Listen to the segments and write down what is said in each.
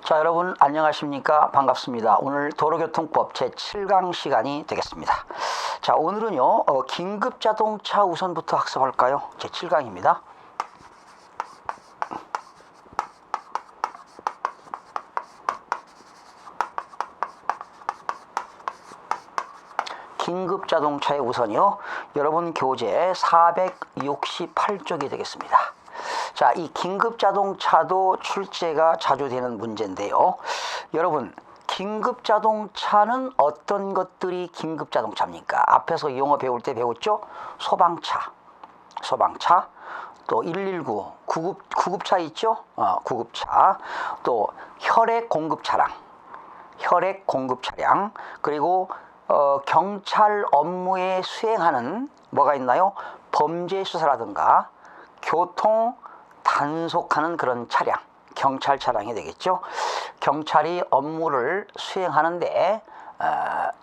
자, 여러분 안녕하십니까? 반갑습니다. 오늘 도로교통법 제7강 시간이 되겠습니다. 자, 오늘은요 긴급자동차 우선부터 학습할까요? 제7강입니다. 긴급자동차의 우선이요, 여러분 교재 468쪽이 되겠습니다. 자, 이 긴급자동차도 출제가 자주 되는 문제인데요. 여러분, 긴급자동차는 어떤 것들이 긴급자동차입니까? 앞에서 용어 배울 때 배웠죠? 소방차, 또 119, 구급차 있죠? 구급차, 또 혈액 공급 차량, 그리고 경찰 업무에 수행하는 뭐가 있나요? 범죄 수사라든가 교통 단속하는 그런 차량, 경찰 차량이 되겠죠. 경찰이 업무를 수행하는데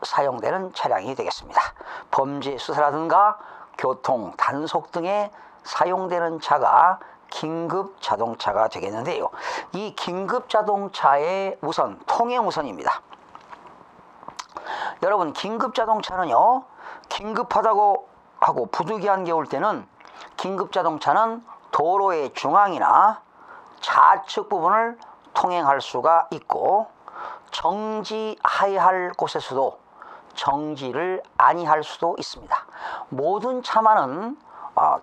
사용되는 차량이 되겠습니다. 범죄 수사라든가 교통 단속 등에 사용되는 차가 긴급 자동차가 되겠는데요. 이 긴급 자동차의 우선, 통행 우선입니다. 여러분, 긴급 자동차는요, 긴급하다고 하고 부득이한 게 올 때는 긴급 자동차는 도로의 중앙이나 좌측 부분을 통행할 수가 있고, 정지해야 할 곳에서도 정지를 아니할 수도 있습니다. 모든 차만은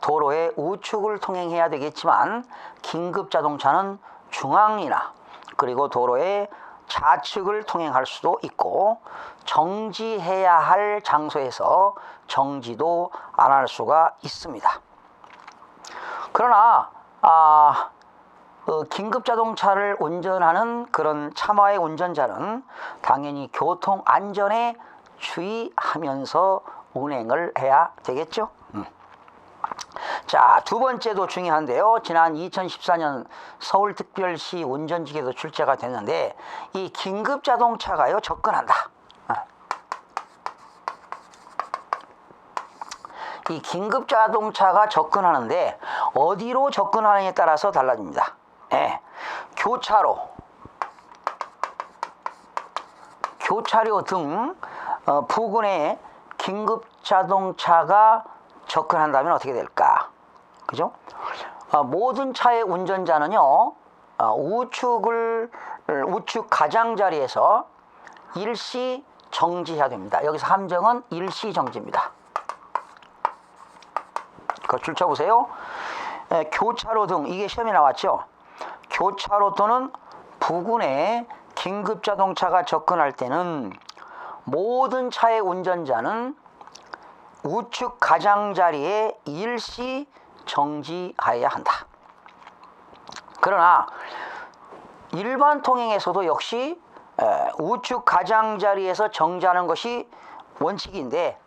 도로의 우측을 통행해야 되겠지만, 긴급 자동차는 중앙이나 그리고 도로의 좌측을 통행할 수도 있고, 정지해야 할 장소에서 정지도 안 할 수가 있습니다. 그러나 긴급자동차를 운전하는 그런 차마의 운전자는 당연히 교통 안전에 주의하면서 운행을 해야 되겠죠. 자, 두 번째도 중요한데요. 지난 2014년 서울특별시 운전지에도 출제가 됐는데, 이 긴급자동차가요 접근한다. 이 긴급자동차가 접근하는데 어디로 접근하느냐에 따라서 달라집니다. 교차로 등 부근에 긴급자동차가 접근한다면 어떻게 될까? 그죠? 모든 차의 운전자는요, 우측 가장자리에서 일시 정지해야 됩니다. 여기서 함정은 일시 정지입니다. 그거 줄쳐보세요. 교차로 등, 이게 시험에 나왔죠? 교차로 또는 부근에 긴급자동차가 접근할 때는 모든 차의 운전자는 우측 가장자리에 일시 정지해야 한다. 그러나 일반 통행에서도 역시 우측 가장자리에서 정지하는 것이 원칙인데,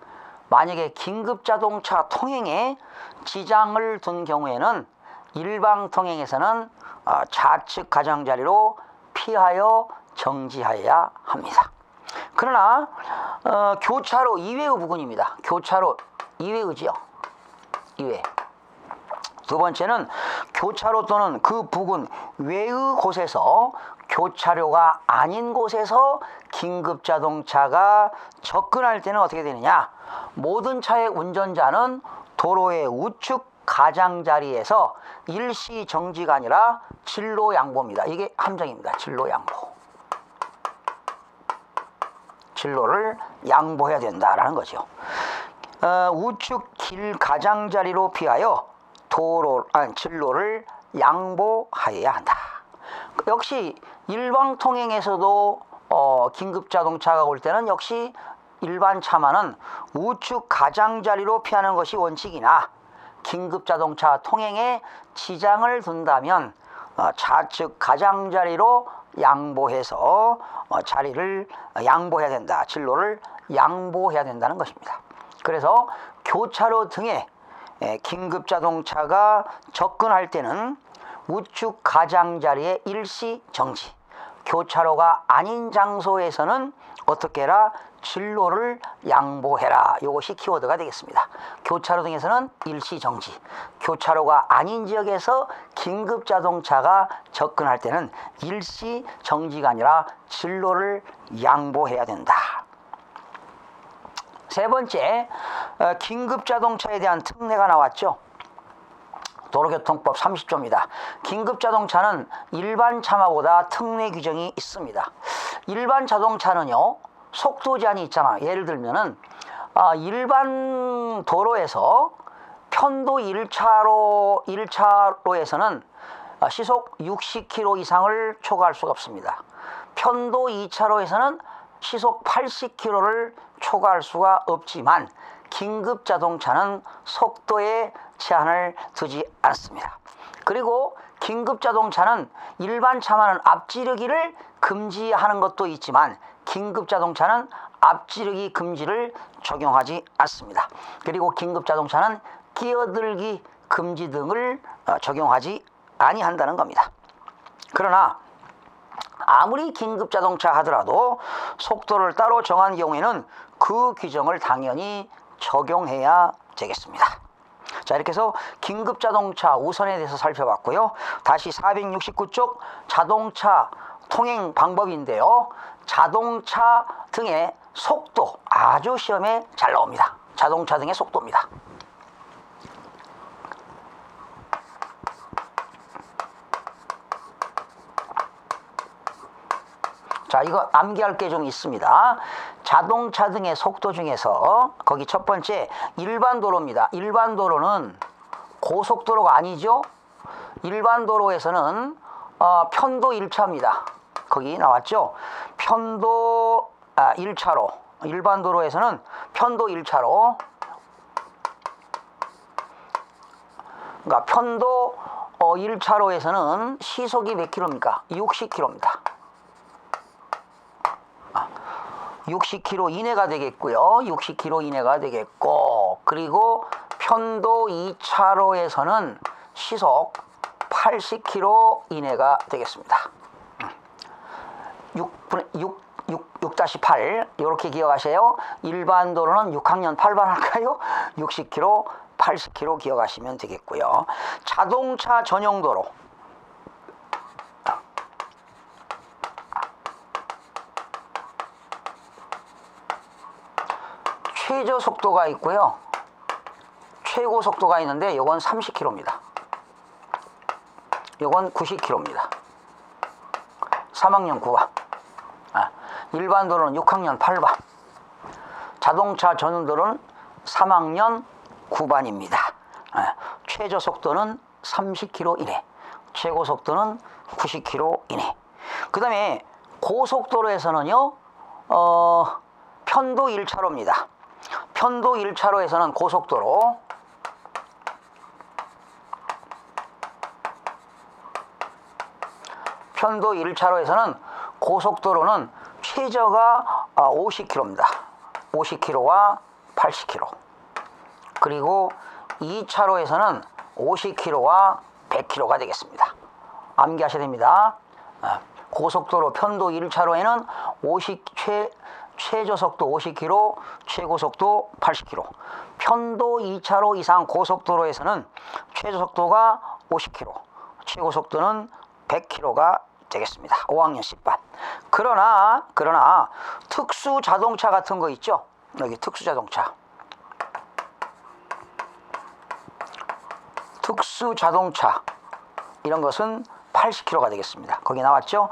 만약에 긴급자동차 통행에 지장을 둔 경우에는 일반 통행에서는 좌측 가장자리로 피하여 정지해야 합니다. 그러나 교차로 이외의 부분입니다. 교차로 이외의지요. 이외. 두 번째는 교차로 또는 그 부근 외의 곳에서, 교차로가 아닌 곳에서 긴급자동차가 접근할 때는 어떻게 되느냐? 모든 차의 운전자는 도로의 우측 가장자리에서 일시 정지가 아니라 진로 양보입니다. 이게 함정입니다. 진로 양보. 진로를 양보해야 된다라는 거죠. 우측 길 가장자리로 피하여 진로를 양보하여야 한다. 역시 일반 통행에서도 긴급자동차가 올 때는 역시 일반 차만은 우측 가장자리로 피하는 것이 원칙이나, 긴급자동차 통행에 지장을 둔다면 좌측 가장자리로 양보해서 자리를 양보해야 된다. 진로를 양보해야 된다는 것입니다. 그래서 교차로 등에 긴급자동차가 접근할 때는 우측 가장자리에 일시 정지, 교차로가 아닌 장소에서는 어떻게 해라? 진로를 양보해라. 이것이 키워드가 되겠습니다. 교차로 등에서는 일시정지, 교차로가 아닌 지역에서 긴급자동차가 접근할 때는 일시정지가 아니라 진로를 양보해야 된다. 세 번째, 긴급자동차에 대한 특례가 나왔죠. 도로교통법 30조입니다. 긴급자동차는 일반 차마보다 특례 규정이 있습니다. 일반 자동차는요, 속도 제한이 있잖아. 예를 들면은 일반 도로에서 편도 1차로에서는 시속 60km 이상을 초과할 수가 없습니다. 편도 2차로에서는 시속 80km를 초과할 수가 없지만 긴급자동차는 속도에 제한을 두지 않습니다. 그리고 긴급자동차는 일반 차만은 앞지르기를 금지하는 것도 있지만 긴급자동차는 앞지르기 금지를 적용하지 않습니다. 그리고 긴급자동차는 끼어들기 금지 등을 적용하지 아니한다는 겁니다. 그러나 아무리 긴급자동차 하더라도 속도를 따로 정한 경우에는 그 규정을 당연히 적용해야 되겠습니다. 자, 이렇게 해서 긴급자동차 우선에 대해서 살펴봤고요. 다시 469쪽 자동차 통행 방법인데요. 자동차 등의 속도, 아주 시험에 잘 나옵니다. 자동차 등의 속도입니다. 자, 이거 암기할 게 좀 있습니다. 자동차 등의 속도 중에서 거기 첫 번째 일반 도로입니다. 일반 도로는 고속도로가 아니죠. 일반 도로에서는 편도 1차입니다. 거기 나왔죠. 편도 1차로, 일반 도로에서는 편도 1차로, 그러니까 편도 1차로에서는 시속이 몇 킬로입니까? 60km입니다. 60km 이내가 되겠고요. 60km 이내가 되겠고, 그리고 편도 2차로에서는 시속 80km 이내가 되겠습니다. 6-8 이렇게 기억하세요. 일반 도로는 6학년 8반 할까요? 60km, 80km 기억하시면 되겠고요. 자동차 전용 도로, 최저 속도가 있고요. 최고 속도가 있는데 이건 30km입니다. 이건 90km입니다. 3학년 9반. 일반 도로는 6학년 8반. 자동차 전용 도로는 3학년 9반입니다. 최저 속도는 30km 이내, 최고 속도는 90km 이내. 그 다음에 고속도로에서는요, 편도 1차로입니다. 편도 1차로에서는 고속도로, 편도 1차로에서는 고속도로는 최저가 50km입니다. 50km와 80km. 그리고 2차로에서는 50km와 100km가 되겠습니다. 암기하셔야 됩니다. 고속도로 편도 1차로에는 최저 속도 50km, 최고 속도 80km. 편도 2차로 이상 고속도로에서는 최저 속도가 50km, 최고 속도는 100km가 되겠습니다. 5학년 10반. 그러나 특수 자동차 같은 거 있죠? 여기 특수 자동차. 특수 자동차 이런 것은 80km가 되겠습니다. 거기 나왔죠?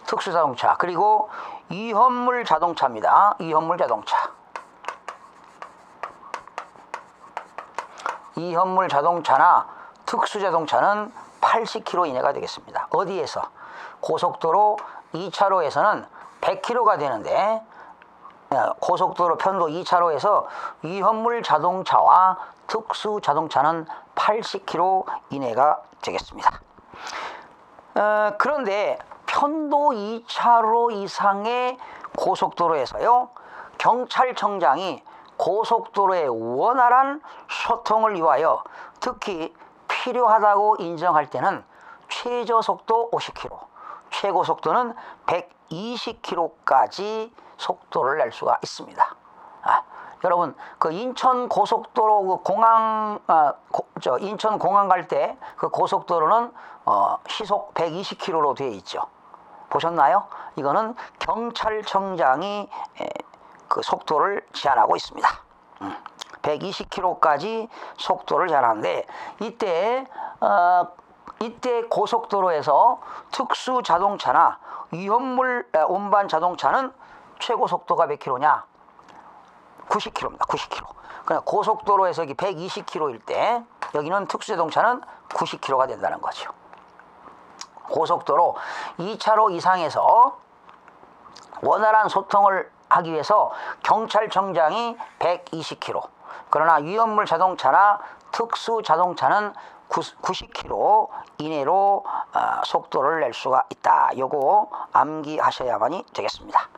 특수 자동차. 그리고 위험물 자동차입니다. 위험물 자동차. 위험물 자동차나 특수 자동차는 80km 이내가 되겠습니다. 어디에서? 고속도로 2차로에서는 100km가 되는데, 고속도로 편도 2차로에서 위험물 자동차와 특수 자동차는 80km 이내가 되겠습니다. 그런데 편도 2차로 이상의 고속도로에서요, 경찰청장이 고속도로의 원활한 소통을 위하여 특히 필요하다고 인정할 때는 최저 속도 50km, 최고 속도는 120km까지 속도를 낼 수가 있습니다. 여러분 그 인천 고속도로 그 공항 인천 공항 갈 때 그 고속도로는 시속 120km로 되어 있죠. 보셨나요? 이거는 경찰청장이 그 속도를 제한하고 있습니다. 120km까지 속도를 제한하는데 이때 고속도로에서 특수 자동차나 위험물 운반 자동차는 최고 속도가 몇 킬로냐? 90km입니다. 90km. 그러니까 고속도로에서 120km일 때 여기는 특수자동차는 90km가 된다는 거죠. 고속도로 2차로 이상에서 원활한 소통을 하기 위해서 경찰청장이 120km, 그러나 위험물 자동차나 특수자동차는 90km 이내로 속도를 낼 수가 있다. 요거 암기하셔야만이 되겠습니다.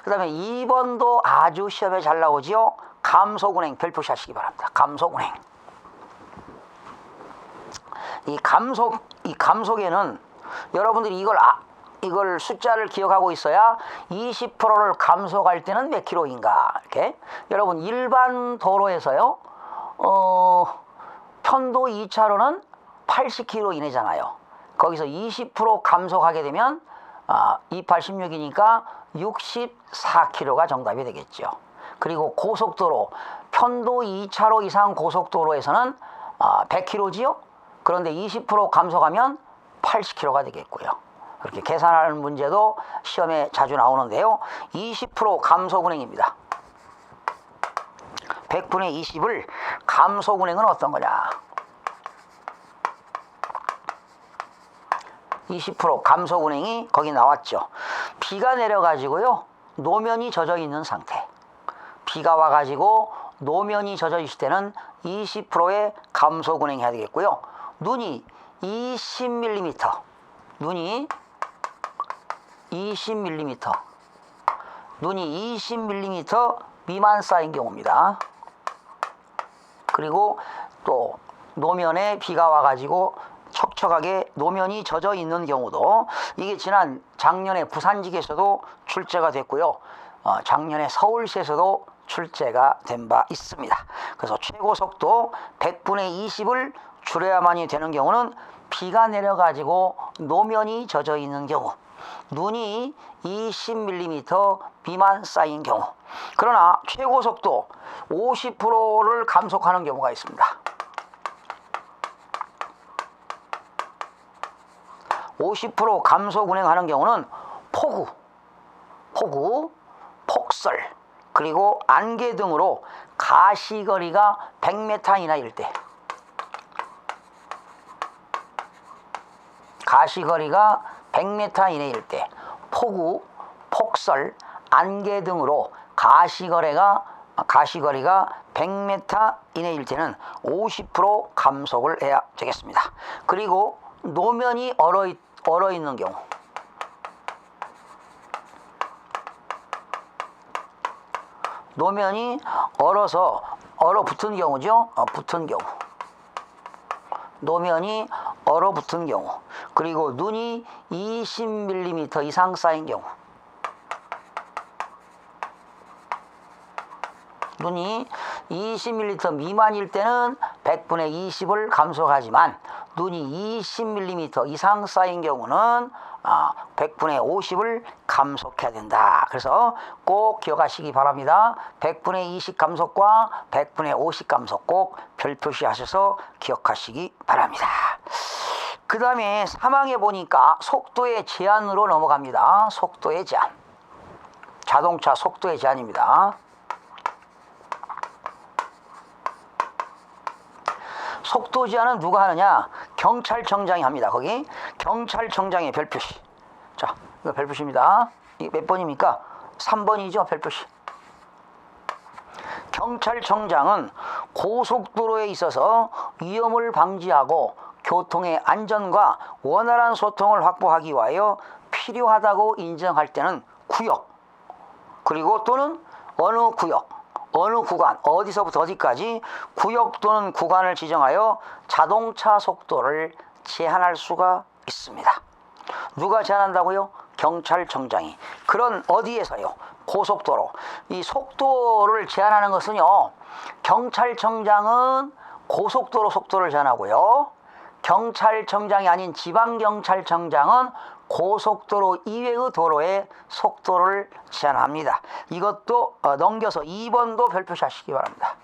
그 다음에 2번도 아주 시험에 잘 나오지요. 감속운행 별표시 하시기 바랍니다. 감속운행. 이 감속에는 여러분들이 이걸 숫자를 기억하고 있어야 20%를 감속할 때는 몇 킬로인가. 이렇게 여러분 일반 도로에서요. 편도 2차로는 80km 이내잖아요. 거기서 20% 감속하게 되면 286이니까 64km가 정답이 되겠죠. 그리고 고속도로 편도 2차로 이상 고속도로에서는 100km지요. 그런데 20% 감속하면 80km가 되겠고요. 그렇게 계산하는 문제도 시험에 자주 나오는데요. 20% 감속운행입니다. 100분의 20을 감속운행은 어떤 거냐? 20% 감속운행이 거기 나왔죠. 비가 내려가지고요. 노면이 젖어 있는 상태. 비가 와가지고 노면이 젖어 있을 때는 20%의 감속운행 해야 되겠고요. 눈이 20mm. 눈이 20mm 미만 쌓인 경우입니다. 그리고 또 노면에 비가 와가지고 척척하게 노면이 젖어 있는 경우도 이게 지난 작년에 부산직에서도 출제가 됐고요. 작년에 서울시에서도 출제가 된 바 있습니다. 그래서 최고 속도 100분의 20을 줄여야만이 되는 경우는 비가 내려가지고 노면이 젖어 있는 경우, 눈이 20mm 미만 쌓인 경우. 그러나 최고 속도 50%를 감속하는 경우가 있습니다. 50% 감속 운행하는 경우는 폭우, 폭설, 그리고 안개 등으로 가시거리가 100m 이내일 때, 가시거리가 100m 이내일 때, 폭우, 폭설, 안개 등으로 가시거리가 100m 이내일 때는 50% 감속을 해야 되겠습니다. 그리고 노면이 얼어 있는 경우, 노면이 얼어붙은 경우죠. 붙은 경우, 노면이 얼어붙은 경우, 그리고 눈이 20mm 이상 쌓인 경우, 눈이 20mm 미만일 때는 100분의 20을 감속하지만 눈이 20mm 이상 쌓인 경우는 100분의 50을 감속해야 된다. 그래서 꼭 기억하시기 바랍니다. 100분의 20 감속과 100분의 50 감속 꼭 별표시 하셔서 기억하시기 바랍니다. 그 다음에 3항에 보니까 속도의 제한으로 넘어갑니다. 속도의 제한. 자동차 속도의 제한입니다. 속도 제한은 누가 하느냐? 경찰청장이 합니다. 거기 경찰청장의 별표시. 자, 이거 별표시입니다. 이게 몇 번입니까? 3번이죠, 별표시. 경찰청장은 고속도로에 있어서 위험을 방지하고 교통의 안전과 원활한 소통을 확보하기 위하여 필요하다고 인정할 때는 구역, 그리고 또는 어느 구역, 어느 구간, 어디서부터 어디까지 구역 또는 구간을 지정하여 자동차 속도를 제한할 수가 있습니다. 누가 제한한다고요? 경찰청장이. 그런 어디에서요? 고속도로. 이 속도를 제한하는 것은요, 경찰청장은 고속도로 속도를 제한하고요, 경찰청장이 아닌 지방경찰청장은 고속도로 이외의 도로의 속도를 제한합니다. 이것도 넘겨서 2번도 별표시하시기 바랍니다.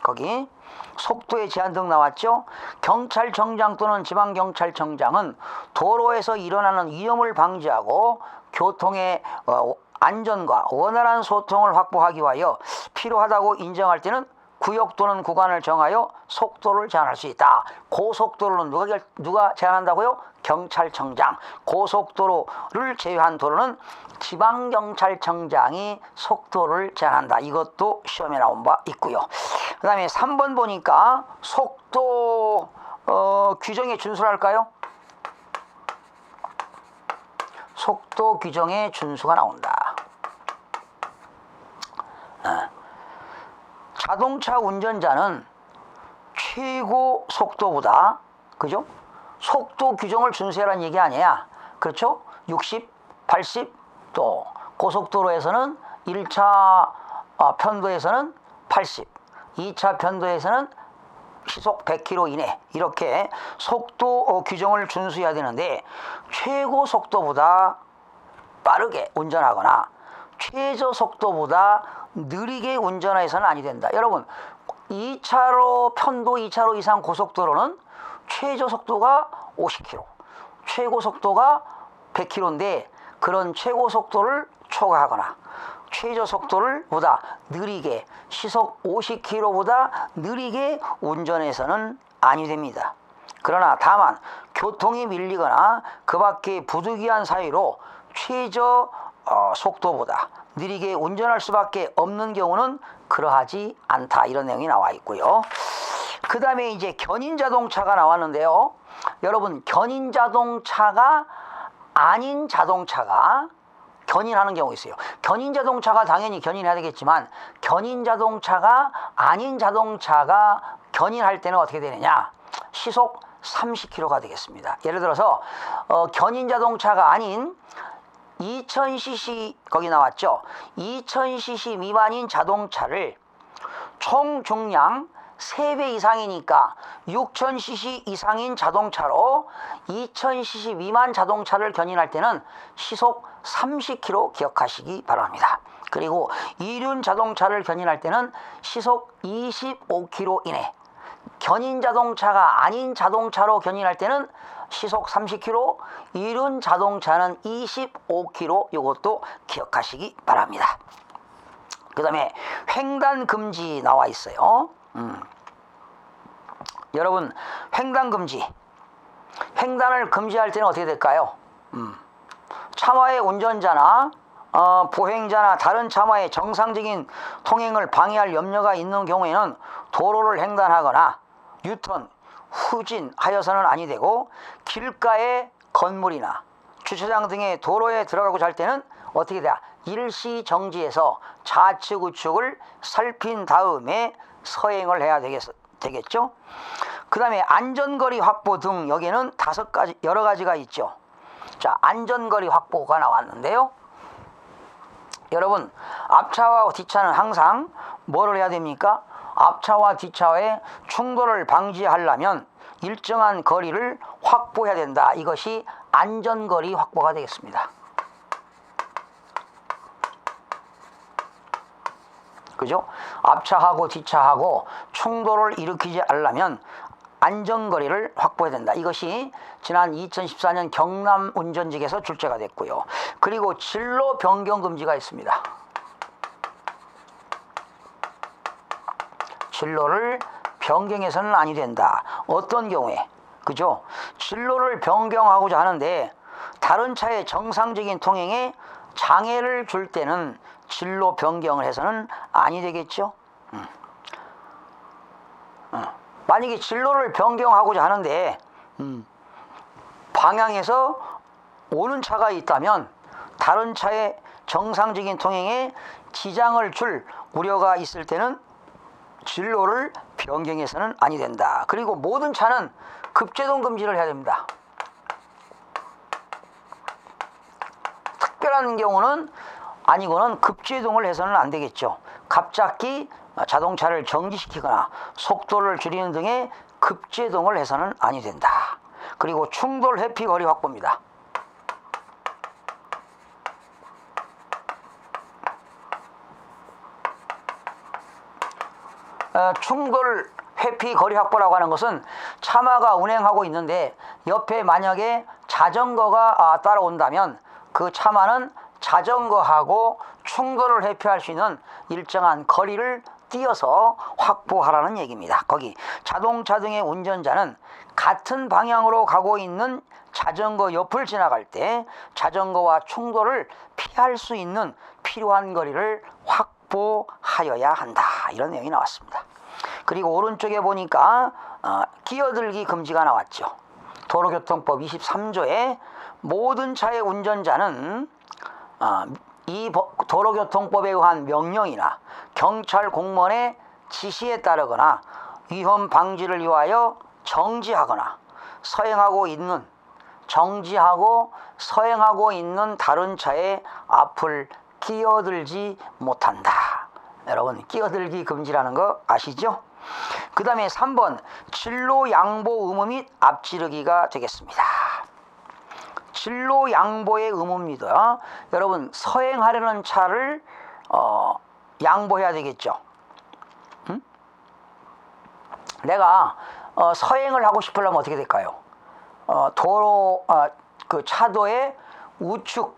거기 속도의 제한 등 나왔죠. 경찰청장 또는 지방경찰청장은 도로에서 일어나는 위험을 방지하고 교통의 안전과 원활한 소통을 확보하기 위하여 필요하다고 인정할 때는 구역 또는 구간을 정하여 속도를 제한할 수 있다. 고속도로는 누가 제한한다고요? 경찰청장. 고속도로를 제외한 도로는 지방경찰청장이 속도를 제한한다. 이것도 시험에 나온 바 있고요. 그 다음에 3번 보니까 속도 규정에 준수할까요? 속도 규정에 준수가 나온다. 자동차 운전자는 최고 속도보다, 그죠? 속도 규정을 준수해라는 얘기 아니야. 그렇죠? 60, 80, 또 고속도로에서는 1차 편도에서는 80, 2차 편도에서는 시속 100km 이내, 이렇게 속도 규정을 준수해야 되는데, 최고 속도보다 빠르게 운전하거나 최저 속도보다 느리게 운전해서는 아니 된다. 여러분, 2차로 편도 2차로 이상 고속도로는 최저 속도가 50km, 최고 속도가 100km인데 그런 최고 속도를 초과하거나 최저 속도를 보다 느리게 시속 50km보다 느리게 운전해서는 아니 됩니다. 그러나 다만 교통이 밀리거나 그 밖에 부득이한 사유로 최저 속도보다 느리게 운전할 수밖에 없는 경우는 그러하지 않다. 이런 내용이 나와 있고요. 그 다음에 이제 견인자동차가 나왔는데요. 여러분, 견인자동차가 아닌 자동차가 견인하는 경우가 있어요. 견인자동차가 당연히 견인해야 되겠지만 견인자동차가 아닌 자동차가 견인할 때는 어떻게 되느냐? 시속 30km가 되겠습니다. 예를 들어서 견인자동차가 아닌 2000cc 거기 나왔죠. 2000cc 미만인 자동차를 총 중량 3배 이상이니까 6000cc 이상인 자동차로 2000cc 미만 자동차를 견인할 때는 시속 30km 기억하시기 바랍니다. 그리고 이륜 자동차를 견인할 때는 시속 25km 이내, 견인 자동차가 아닌 자동차로 견인할 때는 시속 30km, 이륜 자동차는 25km, 이것도 기억하시기 바랍니다. 그 다음에 횡단금지 나와 있어요. 여러분, 횡단금지, 횡단을 금지할 때는 어떻게 될까요? 차마의 운전자나 보행자나 다른 차마의 정상적인 통행을 방해할 염려가 있는 경우에는 도로를 횡단하거나 유턴, 후진하여서는 아니 되고, 길가의 건물이나 주차장 등의 도로에 들어가고자 할 때는 어떻게 돼야? 일시 정지해서 좌측 우측을 살핀 다음에 서행을 해야 되겠죠. 그 다음에 안전거리 확보 등, 여기에는 5가지 여러 가지가 있죠. 자, 안전거리 확보가 나왔는데요. 여러분, 앞차와 뒷차는 항상 뭐를 해야 됩니까? 앞차와 뒷차의 충돌을 방지하려면 일정한 거리를 확보해야 된다. 이것이 안전거리 확보가 되겠습니다. 그죠? 앞차하고 뒷차하고 충돌을 일으키지 않으려면 안전거리를 확보해야 된다. 이것이 지난 2014년 경남 운전직에서 출제가 됐고요. 그리고 진로 변경 금지가 있습니다. 진로를 변경해서는 아니 된다. 어떤 경우에? 그죠? 진로를 변경하고자 하는데 다른 차의 정상적인 통행에 장애를 줄 때는 진로 변경을 해서는 아니 되겠죠? 만약에 진로를 변경하고자 하는데 방향에서 오는 차가 있다면 다른 차의 정상적인 통행에 지장을 줄 우려가 있을 때는 진로를 변경해서는 아니 된다. 그리고 모든 차는 급제동 금지를 해야 됩니다. 특별한 경우는 아니고는 급제동을 해서는 안 되겠죠. 갑자기 자동차를 정지시키거나 속도를 줄이는 등의 급제동을 해서는 아니 된다. 그리고 충돌 회피 거리 확보입니다. 충돌 회피 거리 확보라고 하는 것은 차마가 운행하고 있는데 옆에 만약에 자전거가 따라온다면 그 차마는 자전거하고 충돌을 회피할 수 있는 일정한 거리를 띄어서 확보하라는 얘기입니다. 거기 자동차 등의 운전자는 같은 방향으로 가고 있는 자전거 옆을 지나갈 때 자전거와 충돌을 피할 수 있는 필요한 거리를 확보하여야 한다. 이런 내용이 나왔습니다. 그리고 오른쪽에 보니까 끼어들기 금지가 나왔죠. 도로교통법 23조에 모든 차의 운전자는 이 도로교통법에 의한 명령이나 경찰 공무원의 지시에 따르거나 위험 방지를 위하여 정지하고 서행하고 있는 다른 차의 앞을 끼어들지 못한다. 여러분, 끼어들기 금지라는 거 아시죠? 그 다음에 3번 진로 양보 의무 및 앞지르기가 되겠습니다. 진로 양보의 의무입니다. 여러분, 서행하려는 차를 양보해야 되겠죠. 내가 서행을 하고 싶으려면 어떻게 될까요? 그 차도의 우측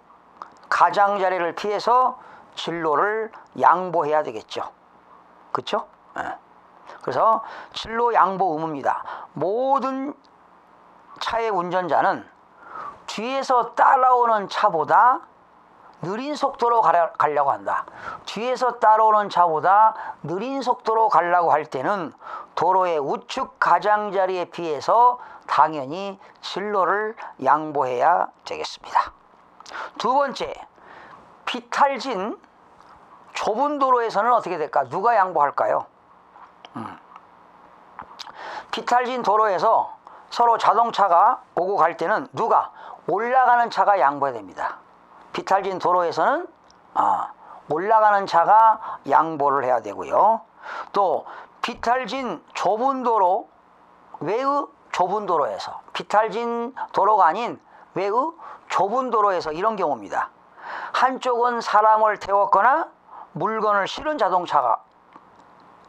가장자리를 피해서 진로를 양보해야 되겠죠. 그렇죠? 그래서 진로 양보 의무입니다. 모든 차의 운전자는 뒤에서 따라오는 차보다 느린 속도로 가려고 한다. 뒤에서 따라오는 차보다 느린 속도로 가려고 할 때는 도로의 우측 가장자리에 피해서 당연히 진로를 양보해야 되겠습니다. 두 번째, 비탈진 좁은 도로에서는 어떻게 될까? 누가 양보할까요? 비탈진 도로에서 서로 자동차가 오고 갈 때는 누가? 올라가는 차가 양보해야 됩니다. 비탈진 도로에서는 올라가는 차가 양보를 해야 되고요. 또 비탈진 좁은 도로, 외의 좁은 도로에서, 비탈진 도로가 아닌 외의 좁은 도로에서 이런 경우입니다. 한쪽은 사람을 태웠거나 물건을 실은 자동차가,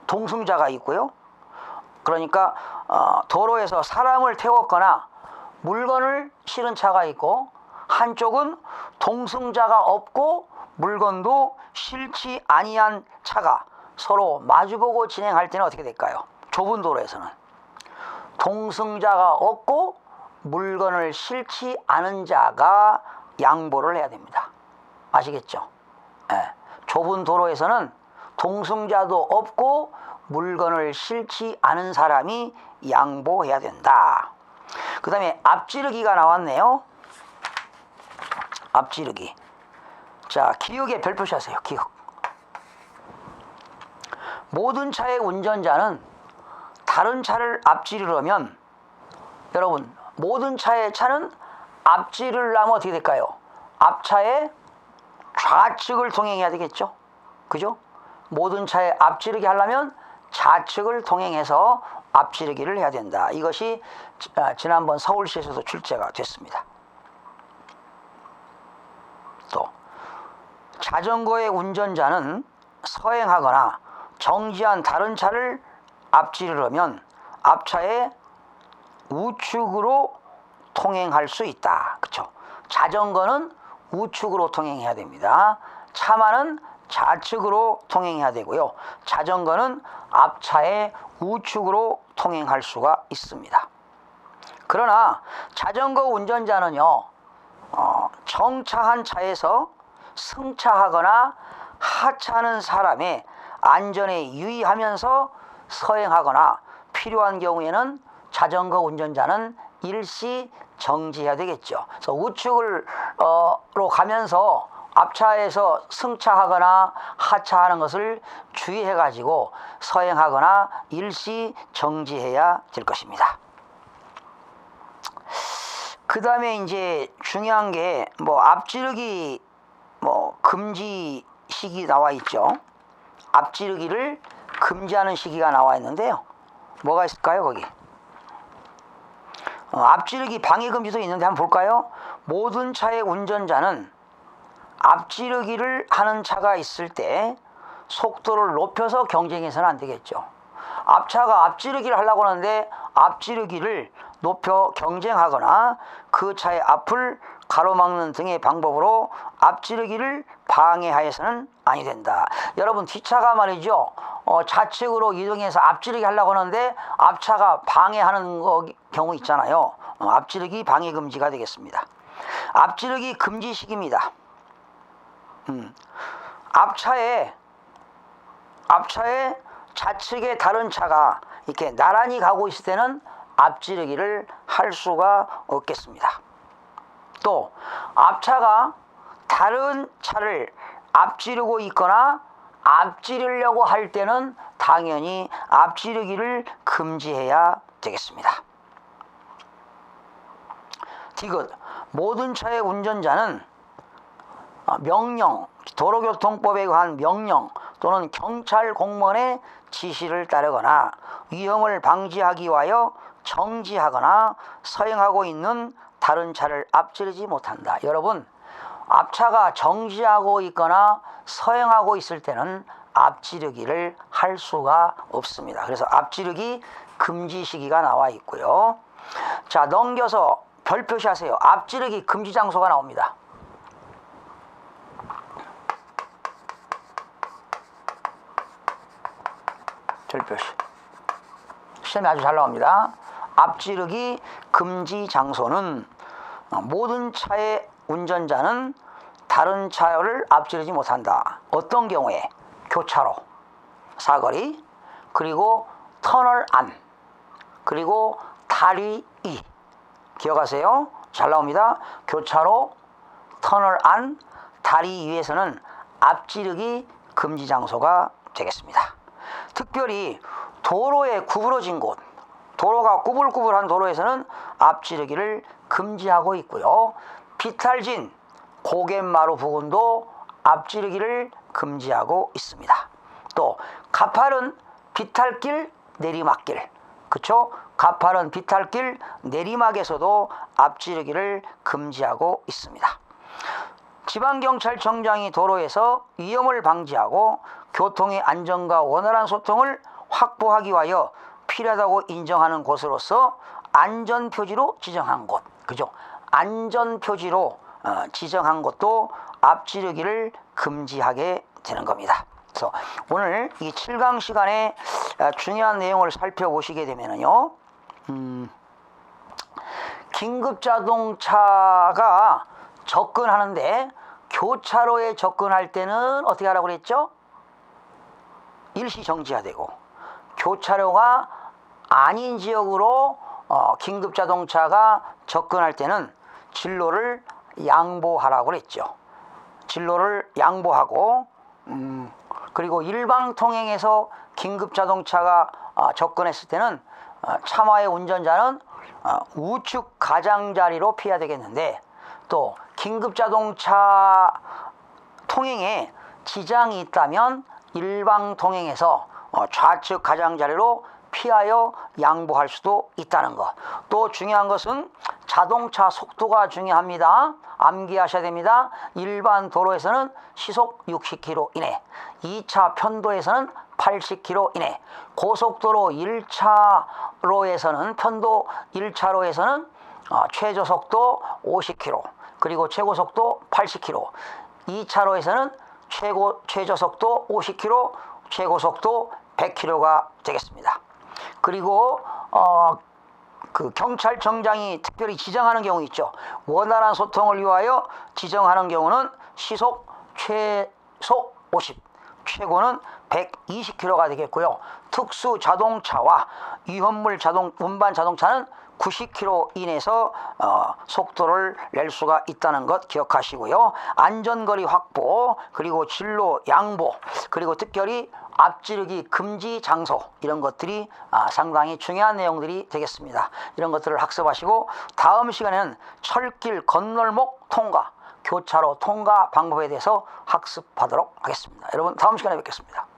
동승자가 있고요. 그러니까 도로에서 사람을 태웠거나 물건을 실은 차가 있고, 한쪽은 동승자가 없고 물건도 실지 아니한 차가 서로 마주보고 진행할 때는 어떻게 될까요? 좁은 도로에서는 동승자가 없고 물건을 실지 않은 자가 양보를 해야 됩니다. 아시겠죠? 좁은 도로에서는 동승자도 없고 물건을 실지 않은 사람이 양보해야 된다. 그 다음에 앞지르기가 나왔네요. 앞지르기. 자, 기역에 별표시 하세요. 기역. 모든 차의 운전자는 다른 차를 앞지르려면, 여러분, 모든 차의 차는 앞지르려면 어떻게 될까요? 앞차의 좌측을 통행해야 되겠죠. 그죠? 모든 차의 앞지르기 하려면 좌측을 통행해서 앞지르기를 해야 된다. 이것이 지난번 서울시에서도 출제가 됐습니다. 또 자전거의 운전자는 서행하거나 정지한 다른 차를 앞지르려면 앞차의 우측으로 통행할 수 있다. 그렇죠? 자전거는 우측으로 통행해야 됩니다. 차마는 좌측으로 통행해야 되고요. 자전거는 앞차의 우측으로 통행할 수가 있습니다. 그러나 자전거 운전자는요, 정차한 차에서 승차하거나 하차하는 사람의 안전에 유의하면서 서행하거나 필요한 경우에는 자전거 운전자는 일시 정지해야 되겠죠. 그래서 우측으로 가면서 앞차에서 승차하거나 하차하는 것을 주의해 가지고 서행하거나 일시 정지해야 될 것입니다. 그 다음에 이제 중요한 게 앞지르기 금지식이 나와 있죠. 앞지르기를 금지하는 시기가 나와 있는데요. 뭐가 있을까요, 거기? 앞지르기 방해 금지도 있는데 한번 볼까요? 모든 차의 운전자는 앞지르기를 하는 차가 있을 때 속도를 높여서 경쟁해서는 안 되겠죠. 앞차가 앞지르기를 하려고 하는데 앞지르기를 높여 경쟁하거나 그 차의 앞을 가로막는 등의 방법으로 앞지르기를 방해하여서는 아니 된다. 여러분, 뒷차가 말이죠, 좌측으로 이동해서 앞지르기 하려고 하는데 앞차가 방해하는 경우 있잖아요. 앞지르기 방해 금지가 되겠습니다. 앞지르기 금지식입니다. 앞차에 좌측에 다른 차가 이렇게 나란히 가고 있을 때는 앞지르기를 할 수가 없겠습니다. 또 앞차가 다른 차를 앞지르고 있거나 앞지르려고 할 때는 당연히 앞지르기를 금지해야 되겠습니다. 디귿, 모든 차의 운전자는 명령, 도로교통법에 의한 명령 또는 경찰 공무원의 지시를 따르거나 위험을 방지하기 위하여 정지하거나 서행하고 있는 다른 차를 앞지르지 못한다. 여러분, 앞차가 정지하고 있거나 서행하고 있을 때는 앞지르기를 할 수가 없습니다. 그래서 앞지르기 금지 시기가 나와 있고요. 자, 넘겨서 별 표시하세요. 앞지르기 금지 장소가 나옵니다. 별 표시. 시험에 아주 잘 나옵니다. 앞지르기 금지 장소는 모든 차의 운전자는 다른 차를 앞지르지 못한다. 어떤 경우에? 교차로, 사거리, 그리고 터널 안, 그리고 다리 위. 기억하세요. 잘 나옵니다. 교차로, 터널 안, 다리 위에서는 앞지르기 금지 장소가 되겠습니다. 특별히 도로에 구부러진 곳, 도로가 꾸불꾸불한 도로에서는 앞지르기를 금지하고 있고요. 비탈진 고갯마루 부근도 앞지르기를 금지하고 있습니다. 또 가파른 비탈길, 내리막길, 그쵸? 가파른 비탈길, 내리막에서도 앞지르기를 금지하고 있습니다. 지방경찰청장이 도로에서 위험을 방지하고 교통의 안전과 원활한 소통을 확보하기 위하여 필요하다고 인정하는 곳으로서 안전표지로 지정한 곳, 그죠? 안전표지로 지정한 곳도 앞지르기를 금지하게 되는 겁니다. 그래서 오늘 이 7강 시간에 중요한 내용을 살펴보시게 되면요, 긴급자동차가 접근하는데 교차로에 접근할 때는 어떻게 하라고 그랬죠? 일시 정지가 되고, 교차로가 아닌 지역으로 긴급자동차가 접근할 때는 진로를 양보하라고 그랬죠. 진로를 양보하고, 그리고 일방통행에서 긴급자동차가 접근했을 때는 차마의 운전자는 우측 가장자리로 피해야 되겠는데, 또 긴급자동차 통행에 지장이 있다면 일방통행에서 좌측 가장자리로 피하여 양보할 수도 있다는 것. 또 중요한 것은 자동차 속도가 중요합니다. 암기하셔야 됩니다. 일반 도로에서는 시속 60km 이내, 2차 편도에서는 80km 이내, 고속도로 1차로에서는 편도 1차로에서는 최저속도 50km, 그리고 최고속도 80km, 2차로에서는 최저속도 50km, 최고속도 100km가 되겠습니다. 그리고 그 경찰청장이 특별히 지정하는 경우 있죠. 원활한 소통을 위하여 지정하는 경우는 시속 최소 50, 최고는 120km가 되겠고요. 특수 자동차와 위험물 운반 자동차는 90km 이내에서 속도를 낼 수가 있다는 것 기억하시고요. 안전거리 확보, 그리고 진로 양보, 그리고 특별히 앞지르기 금지 장소, 이런 것들이 상당히 중요한 내용들이 되겠습니다. 이런 것들을 학습하시고 다음 시간에는 철길 건널목 통과, 교차로 통과 방법에 대해서 학습하도록 하겠습니다. 여러분 다음 시간에 뵙겠습니다.